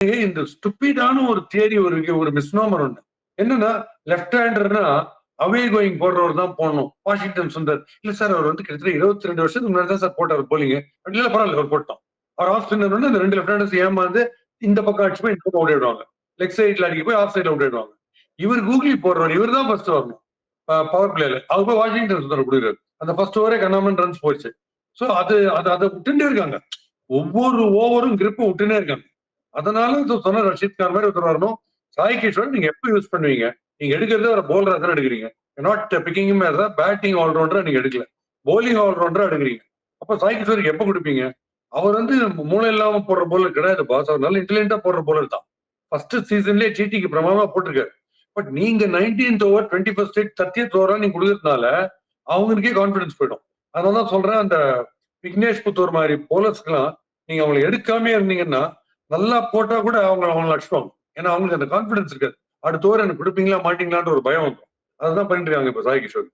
இந்த ஸ்டூபிடான ஒரு தியரி ஒரு மிஸ்னோமர் ஒண்ணு என்னன்னா லெப்ட் ஹேண்டர்னா அவே கோயிங் போடுறவர் தான் போடணும். வாஷிங்டன் சுந்தர் இல்ல சார் அவர் வந்து கிட்டத்தட்ட 22 வருஷத்துக்கு முன்னாடி தான் சார் போட்டார் போலிங்க. இல்ல பரவாயில்ல அவர் போட்டோம். அவர் ஆஃப் ஸ்பின்னர் வந்து அந்த 2 லெப்ட் ஹேண்டர்ஸ் ஏமாந்து இந்த பக்கம் அடிச்சு போய் இந்த பக்கம் ஓடிடுவாங்க. லெக் சைட்ல அடிக்க போய் ஆஃப் சைட்ல ஓடிடுவாங்க. இவர் கூகுளி போடுறவர் இவர் தான் ஃபர்ஸ்ட் வரணும் பவர் பிளேல. அவர் போய் வாஷிங்டன் சுந்தர் கொடுக்குறாரு. அந்த ஃபர்ஸ்ட் ஓவரே கண்ணாமன் ரன்ஸ் போயிடுச்சு. ஸோ அதை விட்டுட்டே இருக்காங்க. ஒவ்வொரு ஓவரும் கிரிப்பை விட்டுனே இருக்காங்க. அதனால சொன்ன ரஷீத் கான் மாதிரி ஒருத்தர் வரணும். சாய் கிஷோர் நீங்க எப்ப யூஸ் பண்ணுவீங்க? நீங்க எடுக்கிறதே ஒரு போலரா தான் எடுக்கிறீங்க. நாட் பிக்கிங் பேட்டிங் ஆல்ரவுண்டரா நீங்க எடுக்கல, போலிங் ஆல்ரவுண்டரா எடுக்கிறீங்க. அப்ப சாய் கிஷோருக்கு எப்ப கொடுப்பீங்க? அவர் வந்து மூளை இல்லாம போடுற போலர் கிடையாது பாஸ். அவர் நல்ல இன்டெலிஜென்டா போடுற போலர் தான். ஃபர்ஸ்ட் சீசன்லேயே ஜிடிக்கு பிரமாதமா போட்டிருக்காரு. பட் நீங்க 19th ஓவர் 21st 30th ஓவரா நீங்க கொடுக்கறதுனால அவங்களுக்கே கான்பிடன்ஸ் போயிடும். அதனாலதான் சொல்றேன், அந்த விக்னேஷ் புத்தூர் மாதிரி போலர்ஸ்க்கெல்லாம் நீங்க அவங்களை எடுக்காம இருந்தீங்கன்னா நல்லா போட்டா கூட அவங்களை அடிச்சுவாங்க. ஏன்னா அவங்களுக்கு அந்த கான்பிடன்ஸ் இருக்காது. அடுத்த ஓவர் எனக்கு கொடுப்பீங்களா மாட்டீங்களான்ற ஒரு பயம் வந்துடும். அதுதான் பண்ணிட்டு இருக்காங்க இப்ப சாய் கிஷோர்.